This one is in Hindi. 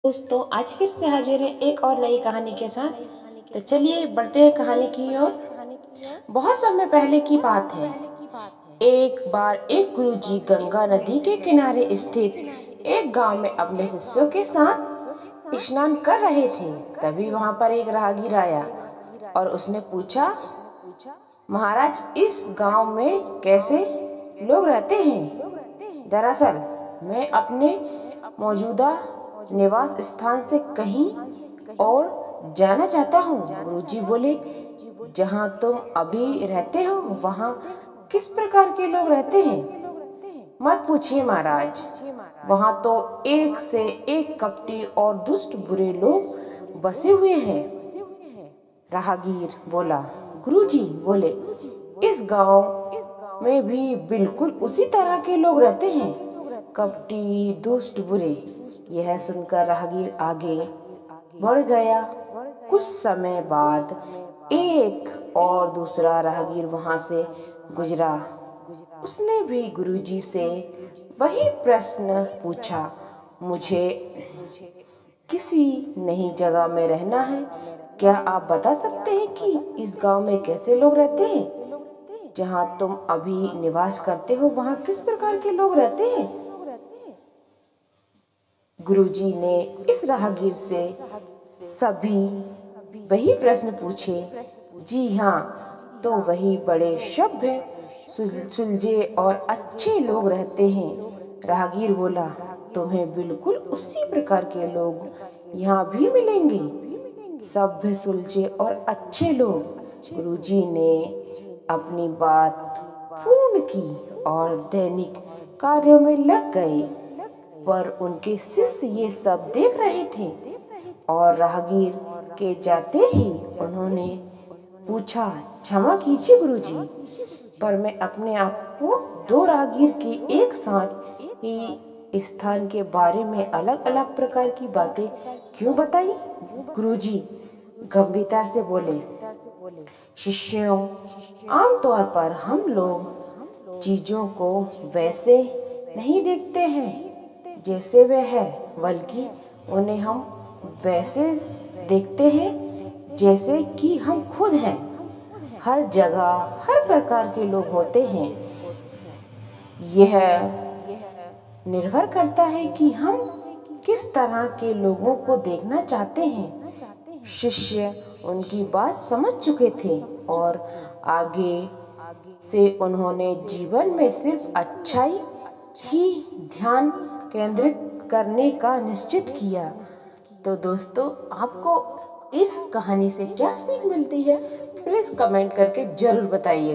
दोस्तों आज फिर से हाजिर है एक और नई कहानी के साथ। तो चलिए बढ़ते हैं कहानी की ओर। बहुत समय पहले की बात है। एक बार एक गुरुजी गंगा नदी के किनारे स्थित एक गांव में अपने शिष्यों के साथ स्नान कर रहे थे। तभी वहां पर एक राहगीर आया और उसने पूछा, महाराज, इस गांव में कैसे लोग रहते हैं? दरअसल मैं अपने मौजूदा निवास स्थान से कहीं और जाना चाहता हूँ। गुरुजी बोले, जहाँ तुम अभी रहते हो वहाँ किस प्रकार के लोग रहते हैं? मत पूछिए महाराज, वहाँ तो एक से एक कपटी और दुष्ट बुरे लोग बसे हुए हैं। राहगीर बोला। गुरुजी बोले, इस गांव में भी बिल्कुल उसी तरह के लोग रहते हैं, कपटी, दुष्ट, बुरे। यह सुनकर राहगीर आगे बढ़ गया। कुछ समय बाद एक और दूसरा राहगीर वहां से गुजरा। उसने भी गुरुजी से वही प्रश्न पूछा। मुझे किसी नई जगह में रहना है। क्या आप बता सकते हैं कि इस गांव में कैसे लोग रहते हैं? जहां तुम अभी निवास करते हो वहां किस प्रकार के लोग रहते हैं? गुरुजी ने इस राहगीर से सभी वही प्रश्न पूछे। जी हाँ, तो वही बड़े सभ्य, सुलझे और अच्छे लोग रहते हैं। राहगीर बोला, तुम्हें बिल्कुल उसी प्रकार के लोग यहाँ भी मिलेंगे, सभ्य, सुलझे और अच्छे लोग। गुरुजी ने अपनी बात पूर्ण की और दैनिक कार्यों में लग गए। पर उनके शिष्य ये सब देख रहे थे और राहगीर के जाते ही उन्होंने पूछा, क्षमा कीजिए गुरुजी, पर मैं अपने आप को दो राहगीर के एक साथ ही स्थान के बारे में अलग अलग प्रकार की बातें क्यों बताई? गुरुजी गंभीरता से बोले, शिष्यों, आमतौर पर हम लोग चीजों को वैसे नहीं देखते हैं जैसे वे है, बल्कि उन्हें हम वैसे देखते हैं जैसे कि हम खुद हैं। हर जगह हर प्रकार के लोग होते हैं। यह निर्भर करता है कि हम किस तरह के लोगों को देखना चाहते हैं। शिष्य उनकी बात समझ चुके थे और आगे से उन्होंने जीवन में सिर्फ अच्छाई ही ध्यान केंद्रित करने का निश्चित किया। तो दोस्तों, आपको इस कहानी से क्या सीख मिलती है, प्लीज कमेंट करके जरूर बताइए।